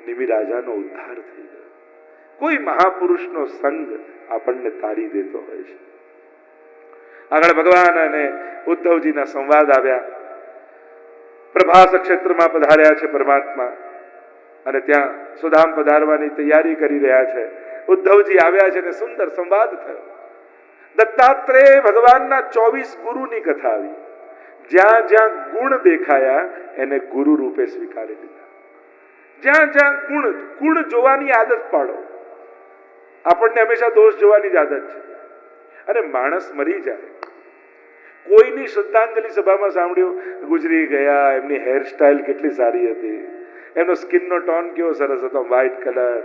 નિમિ રાજાનો ઉદ્ધાર થઈ ગયો. કોઈ મહાપુરુષનો સંગ આપણને તારી દેતો હોય છે. આગળ ભગવાન અને ઉદ્ધવજીના સંવાદ આવ્યા. પ્રભાસ ક્ષેત્રમાં પધાર્યા છે પરમાત્મા અને ત્યાં સુધામ પધારવાની તૈયારી કરી રહ્યા છે. ઉદ્ધવજી આવ્યા છે અને સુંદર સંવાદ થયો. દત્તાત્રેય ભગવાનના 24 ગુરુની કથા આવી. જ્યાં જ્યાં ગુણ દેખાયા એને ગુરુ રૂપે સ્વીકારી લીધા. જ્યાં જ્યાં ગુણ જોવાની આદત પાડો. આપણને હંમેશા દોષ જોવાની જ આદત છે. અને માણસ મરી જાય, કોઈની શ્રદ્ધાંજલિ સભામાં સાંભળ્યું, ગુજરી ગયા, એમની હેરસ્ટાઇલ કેટલી સારી હતી, એમનો સ્કિનનો ટોન કેવો સરસ હતો, વ્હાઇટ કલર,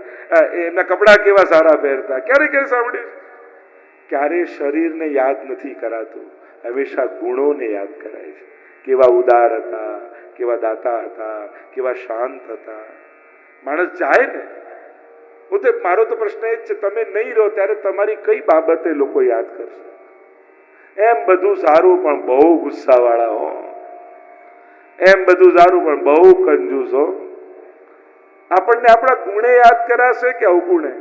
એમના કપડા કેવા સારા પહેરતા, ક્યારે ક્યારે સાંભળ્યું? ક્યારે શરીરને યાદ નથી કરાતું, હંમેશા ગુણોને યાદ કરાય છે. કેવા ઉદાર હતા, કેવા દાતા હતા, કેવા શાંત હતા. માણસ જાય ને, મારો તો પ્રશ્ન એ જ છે, તમે નહીં રહો ત્યારે તમારી કઈ બાબતે લોકો યાદ કરશે? એમ બધું સારું પણ બહુ ગુસ્સાવાળા હો, એમ બધું સારું પણ બહુ કંજૂસ હો. આપણને આપણા ગુણે યાદ કરાશે કે અવગુણે?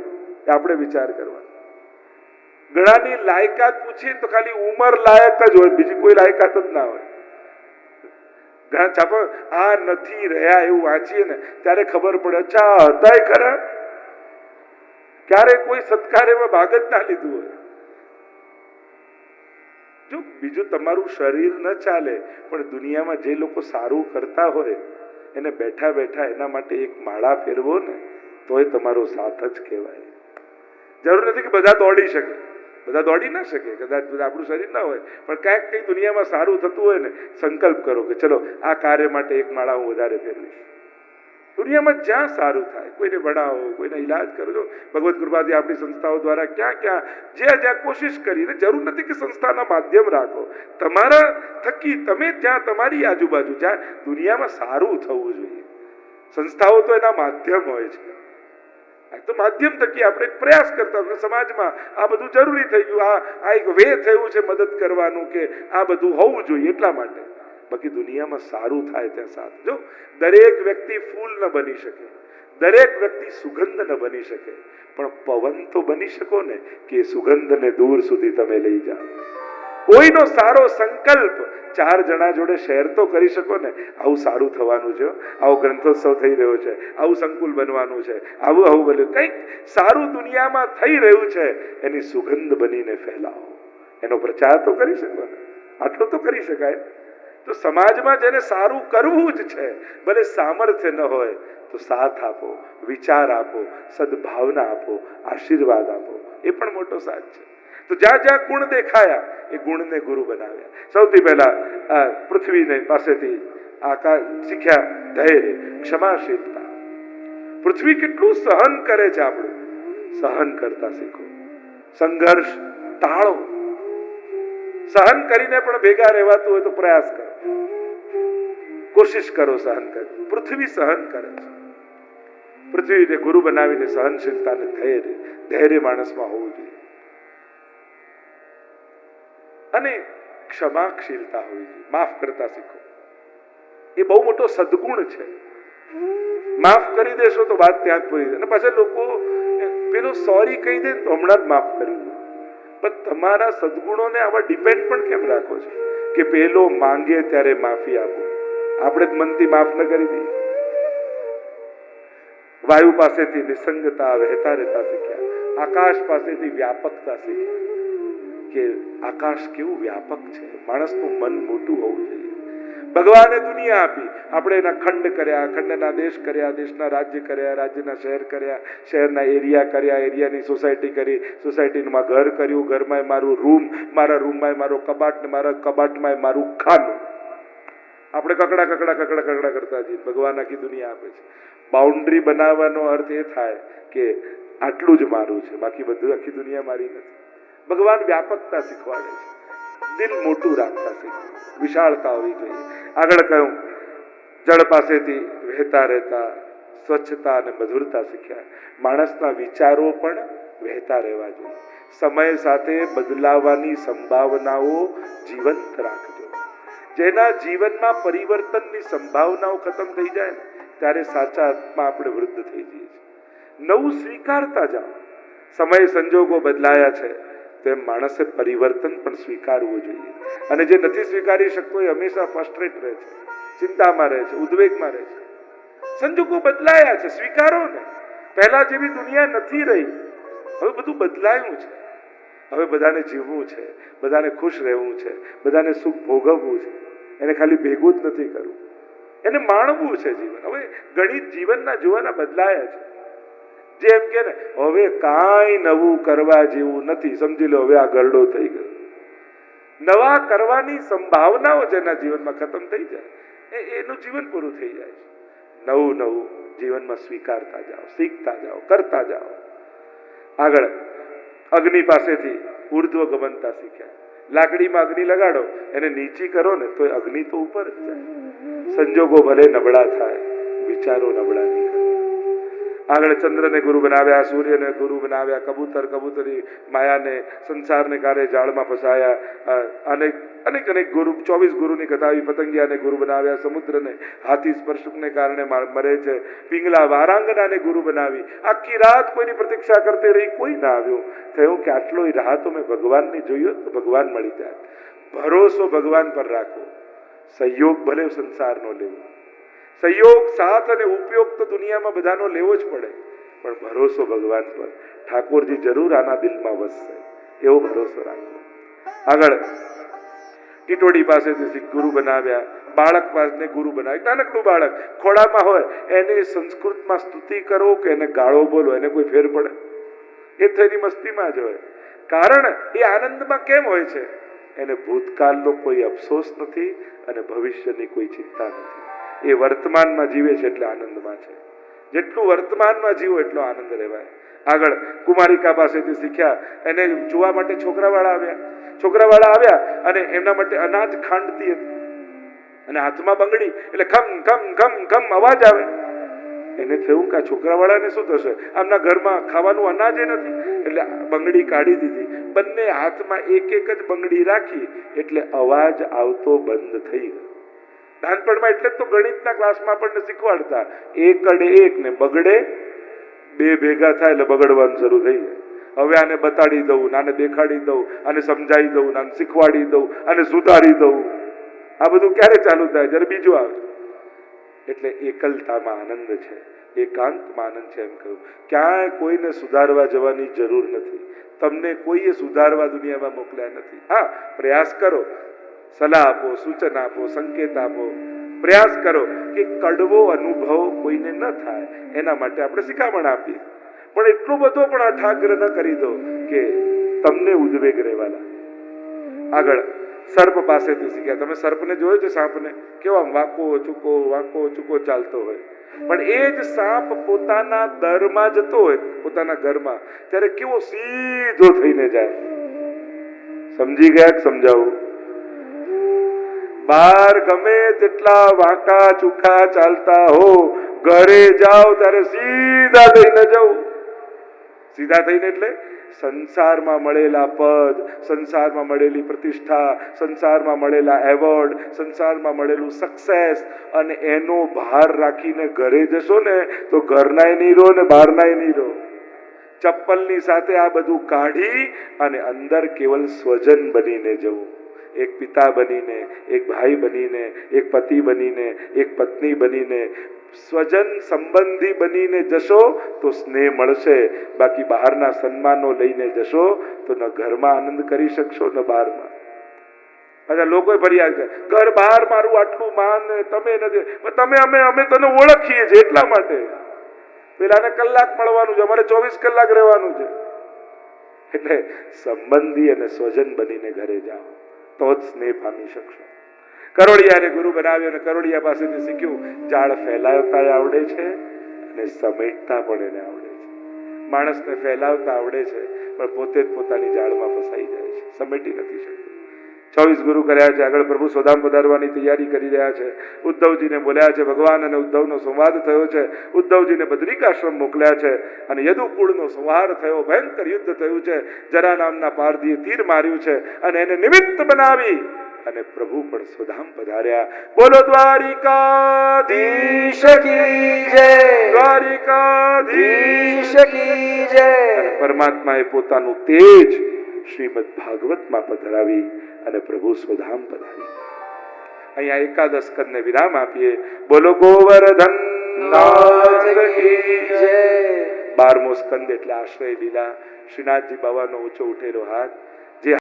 આપણે વિચાર કરવા. ઘણાની લાયકાત પૂછીએ તો ખાલી ઉંમર લાયક જ હોય, બીજી કોઈ લાયકાત જ ના હોય. ઘણા છાપા આ નથી રહ્યા એવું વાંચીએ ને ત્યારે ખબર પડે, અચ્છા હતા ખરા. ક્યારે કોઈ સત્કાર એમાં ભાગ જ ના લીધું હોય. જો બીજું તમારું શરીર ન ચાલે પણ દુનિયામાં જે લોકો સારું કરતા હોય એને બેઠા બેઠા એના માટે એક માળા ફેરવો ને તોય તમારો સાથ જ કહેવાય. જરૂર નથી કે બધા દોડી શકે, બધા દોડી ના શકે, કદાચ બધા આપણું શરીર ના હોય, પણ ક્યાંક કઈ દુનિયામાં સારું થતું હોય ને સંકલ્પ કરો કે ચલો આ કાર્ય માટે એક માળા હું વધારે ફેરવીશ. દુનિયામાં જ્યાં સારું થાય કોઈને ભણાવો, કોઈને ઈલાજ કરો. ભગવત કૃપાથી આપણી સંસ્થાઓ દ્વારા ક્યાં ક્યાં જ્યાં કોશિશ કરીને, જરૂર નથી કે સંસ્થાના માધ્યમ રાખો, તમારા થકી તમે જ્યાં તમારી આજુબાજુ જ્યાં દુનિયામાં સારું થવું જોઈએ, સંસ્થાઓ તો એના માધ્યમ હોય છે. તો માધ્યમ થકી આપણે પ્રયાસ કરતા હોય સમાજમાં આ બધું જરૂરી થઈ ગયું, આ એક વે થયું છે મદદ કરવાનું કે આ બધું હોવું જોઈએ એટલા માટે. બાકી દુનિયામાં સારું થાય ત્યાં સાથ. જો દરેક વ્યક્તિ ફૂલ ન બની શકે, દરેક વ્યક્તિ સુગંધ ન બની શકે, પણ પવન તો બની શકો ને કે સુગંધને દૂર સુધી તમે લઈ જાઓ. કોઈનો સારો સંકલ્પ 4 જણા જોડે શેર તો કરી શકો ને. આવું સારું થવાનું છે, આવો ગ્રંથોત્સવ થઈ રહ્યો છે, આવું સંકુલ બનવાનું છે, આવું બન્યું, કંઈક સારું દુનિયામાં થઈ રહ્યું છે, એની સુગંધ બનીને ફેલાવો, એનો પ્રચાર તો કરી શકો ને. આટલું તો કરી શકાય. તો સમાજમાં જેને સારું કરવું જ છે, ભલે સામર્થ્ય ન હોય તો સાથ આપો, વિચાર આપો, સદભાવના આપો, આશીર્વાદ આપો, એ પણ મોટો સાથ છે. તો જ્યાં જ્યાં ગુણ દેખાયા એ ગુણને ગુરુ બનાવ્યા. સૌથી પહેલા પૃથ્વીને પાસેથી શીખ્યા ધૈર્ય, ક્ષમાશીલતા. પૃથ્વી કેટલું સહન કરે છે, આપણું સહન કરતા શીખો. સંઘર્ષ ટાળો. સહન કરીને પણ ભેગા રહેવાતું હોય તો પ્રયાસ કરો, કોશિશ કરો સહન કરે. પૃથ્વી સહન કરે છે. પૃથ્વીને ગુરુ બનાવીને સહનશીલતા ને ધૈર્ય માણસમાં હોવું જોઈએ. અને ક્ષમાશીલતા હોવી જોઈએ, માફ કરતા શીખો. એ બહુ મોટો સદગુણ છે. માફ કરી દેશો તો વાત ત્યાં જ પૂરી. અને પાછા લોકો પેલો સોરી કહી દે તો હમણાં જ માફ કરી દે. પણ તમારા સદગુણોને આવા ડિપેન્ડ પણ કેમ રાખો છો કે પેલો માંગે ત્યારે માફી આપો? આપણે જ મનથી માફ ન કરી દઈએ. વાયુ પાસેથી નિસંગતા વહેતા રહેતા શીખ્યા. આકાશ પાસેથી વ્યાપકતા શીખ્યા કે આકાશ કેવું વ્યાપક છે. માણસનું મન મોટું હોવું જોઈએ. ભગવાને દુનિયા આપી, આપણે એના ખંડ કર્યા, ખંડના દેશ કર્યા, દેશના રાજ્ય કર્યા, રાજ્યના શહેર કર્યા, શહેરના એરિયા કર્યા, એરિયાની સોસાયટી કરી, સોસાયટીમાં ઘર કર્યું, ઘરમાં મારું રૂમ, મારા રૂમમાં મારો કબાટ, ને મારા કબાટમાં મારું ખાનું. આપણે કકડા કરતા જઈએ. ભગવાન આખી દુનિયા આપે છે. બાઉન્ડ્રી બનાવવાનો અર્થ એ થાય કે આટલું જ મારું છે, બાકી બધું આખી દુનિયા મારી નથી. ભગવાન વ્યાપકતા શીખવાડે છે. દિલ મોટું રાખતા શીખવું, વિશાળતા હોવી જોઈએ. આગળ કહ્યું જળ પાસેથી વહેતા રહેતા સ્વચ્છતા અને મધુરતા શીખ્યા. માણસના વિચારો પણ વહેતા રહેવા જોઈએ. સમય સાથે બદલાવાની સંભાવનાઓ જીવંત રાખજો. જેના જીવનમાં પરિવર્તનની સંભાવનાઓ ખતમ થઈ જાય ને ત્યારે સાચા આત્મા આપણે વૃદ્ધ થઈ જઈએ છીએ. નવું સ્વીકારતા જાઓ. સમય સંજોગો બદલાયા છે તો એમ માણસે પરિવર્તન પણ સ્વીકારવું જોઈએ. અને જે નથી સ્વીકારી શકતો એ હંમેશા ફ્રસ્ટ્રેટ રહે છે, ચિંતામાં રહે છે, ઉદ્વેગમાં રહે છે. સંજોગો બદલાયા છે, સ્વીકારો ને. પહેલા જેવી દુનિયા નથી રહી, હવે બધું બદલાયું છે. હવે બધાને જીવવું છે, બધાને ખુશ રહેવું છે, બધાને સુખ ભોગવવું છે. એને ખાલી ભેગું જ નથી કરવું, એને માણવું છે જીવન. હવે ગણિત જીવનના જોવાના બદલાયા છે. જે એમ કે ને હવે કાંઈ નવું કરવા જેવું નથી, સમજી લો હવે આ ગરડો થઈ ગયો. નવા કરવાની સંભાવનાઓ જેના જીવનમાં ખતમ થઈ જાય એનું જીવન પૂરું થઈ જાય છે. નવું નવું જીવનમાં સ્વીકારતા જાઓ, શીખતા જાઓ, કરતા જાઓ. આગળ અગ્નિ પાસેથી ઉર્ધ્વ ગમનતા શીખ્યા. લાકડીમાં અગ્નિ લગાડો, એને નીચી કરો ને તો અગ્નિ તો ઉપર જ જાય. સંજોગો ભલે નબળા થાય, વિચારો નબળા નહીં કરે. આગળ ચંદ્રને ગુરુ બનાવ્યા, સૂર્યને ગુરુ બનાવ્યા, કબૂતર કબૂતરી માયાને સંસારને કારે જાળમાં ફસાયા. અનેક અનેક ગુરુ, 24 ગુરુની કથા આવી. પતંગિયાને ગુરુ બનાવ્યા, સમુદ્રને હાથી સ્પર્શને કારણે મરે છે. પિંગલા વારાંગનાને ગુરુ બનાવી. આખી રાત કોઈની પ્રતીક્ષા કરતી રહી, કોઈ ના આવ્યું. થયું કે આટલો રાહ તો મેં ભગવાનની જોયો તો ભગવાન મળી જાય. ભરોસો ભગવાન પર રાખો. સહયોગ ભલે સંસારનો લેવો, સહયોગ સાથ અને ઉપયોગ તો દુનિયામાં બધાનો લેવો જ પડે, પણ ભરોસો ભગવાન પર. ઠાકોરજી જરૂર આના દિલમાં વસશે, એવો ભરોસો રાખો. આગળ ટીટોડી પાસેથી ગુરુ બનાવ્યા, બાળક પાસે ગુરુ બનાવી. નાનકડું બાળક ખોળામાં હોય એને સંસ્કૃતમાં સ્તુતિ કરો કે એને ગાળો બોલો, એને કોઈ ફેર પડે? એ થઈને મસ્તીમાં જ હોય. કારણ એ આનંદમાં કેમ હોય છે? એને ભૂતકાળનો કોઈ અફસોસ નથી અને ભવિષ્યની કોઈ ચિંતા નથી. એ વર્તમાનમાં જીવે છે એટલે આનંદમાં છે. જેટલું વર્તમાનમાં જીવો એટલો આનંદ રહેવાય. આગળ કુમારિકા પાસેથી શીખ્યા. એને જોવા માટે છોકરાવાળા આવ્યા અને એમના માટે અનાજ ખાંડતી હતી અને હાથમાં બંગડી, એટલે ખમ ખમ ખમ ખમ અવાજ આવે. એને થયું કે આ છોકરાવાળાને શું થશે, આમના ઘરમાં ખાવાનું અનાજ નથી. એટલે બંગડી કાઢી દીધી. બંને હાથમાં એક એક જ બંગડી રાખી એટલે અવાજ આવતો બંધ થઈ ગયો. નાનપણમાં એટલે તો ગણિતના ક્લાસમાં આપણને શીખવાડતા, એકડે એક ને બગડે બે ભેગા થાય એટલે બગડવાનું શરૂ થઈ જાય. હવે આને બતાડી દઉં, આને દેખાડી દઉં, આને સમજાવી દઉં, આને શીખવાડી દઉં, આને સુધારી દઉં. આ બધું ક્યારે ચાલુ થાય? જ્યારે બીજું આવે. એટલે એકલતામાં આનંદ છે, એકાંતમાં આનંદ છે. એમ કહ્યું ક્યાંય કોઈને સુધારવા જવાની જરૂર નથી. તમને કોઈએ સુધારવા દુનિયામાં મોકલ્યા નથી. હા, પ્રયાસ કરો, સલાહ આપો, સૂચન આપો, સંકેત આપો. પ્રયાસ કરો કે કડવો અનુભવ કોઈને ન થાય એના માટે આપણે શિખામણ આપીએ. પણ એટલો બધો પણ અઠાગ્ર ન કરી દો કે તમને ઉદ્વેગ રહેવા લાગે. આગળ સર્પ પાસેથી શીખ્યા. તમે સર્પને જોયો છે? સાપને કેવો આમ વાંકો ચૂકો ચાલતો હોય, પણ એ જ સાપ પોતાના દરમાં જતો હોય, પોતાના ઘરમાં, ત્યારે કેવો સીધો થઈને જાય. સમજી ગયા કે સમજાવું? બાર ગમે તેટલા વાંકા ચૂકા ચાલતા હો, ઘરે જાઓ ત્યારે સીધા થઈને જવું. સીધા થઈને એટલે સંસારમાં મળેલા પદ, સંસારમાં મળેલી પ્રતિષ્ઠા, સંસારમાં મળેલા એવોર્ડ, સંસારમાં મળેલું સક્સેસ અને એનો ભાર રાખીને ઘરે જશો ને તો ઘરનાય નહીં રહો ને બહારનાય નહીં રહો. ચપ્પલની સાથે આ બધું કાઢી અને અંદર કેવલ સ્વજન બનીને જવું. એક પિતા બનીને, એક ભાઈ બનીને, એક પતિ બનીને, એક પત્ની બનીને, સ્વજન સંબંધી બનીને જશો તો સ્નેહ મળશે. બાકી બહારના સન્માનો લઈને જશો તો ન ઘરમાં આનંદ કરી શકશો ન બહારમાં. બધા લોકો ફરિયાદ કરે, ઘર બહાર મારું આટલું માન, તમે નથી. તમે અમે તને ઓળખીએ છીએ એટલા માટે. પેલાને કલાક મળવાનું છે, અમારે 24 કલાક રહેવાનું છે. એટલે સંબંધી અને સ્વજન બનીને ઘરે જાઓ તો જ સ્નેહ પામી શકશો. કરોડિયાને ગુરુ બનાવ્યો અને કરોડિયા પાસેથી શીખ્યું, ઝાડ ફેલાવતા આવડે છે અને સમેટતા પણ એને આવડે છે. માણસને ફેલાવતા આવડે છે પણ પોતે જ પોતાની ઝાડમાં ફસાઈ જાય છે, સમેટી નથી શકતો. 24 ગુરુ કર્યા છે. આગળ પ્રભુ સ્વધામ પધારવાની તૈયારી કરી રહ્યા છે. ઉદ્ધવજીને બોલ્યા છે. ભગવાન અને ઉદ્ધવનો સંવાદ થયો છે. ઉદ્ધવજીને બદ્રિકાશ્રમ મોકલ્યા છે અને યદુકુળનો સંહાર થયો, ભયંકર યુદ્ધ થયું છે. જરા નામના પારધીએ તીર માર્યું છે અને એને નિમિત્ત બનાવી અને પ્રભુ પણ સ્વધામ પધાર્યા. બોલો દ્વારિકાધીશ કી જય, દ્વારિકાધીશ કી જય. અને પરમાત્માએ પોતાનું તેજ શ્રીમદ ભાગવતમાં પધરાવી અને પ્રભુ સ્વધામ પધારી. અહીંયા એકાદશ સ્કંદને વિરામ આપીએ. બોલો ગોવર્ધન નાથ કી જય. 12મો સ્કંદ એટલે આશ્રય લીલા. શ્રીનાથજી બાવાનો ઊંચો ઉઠેલો હાથ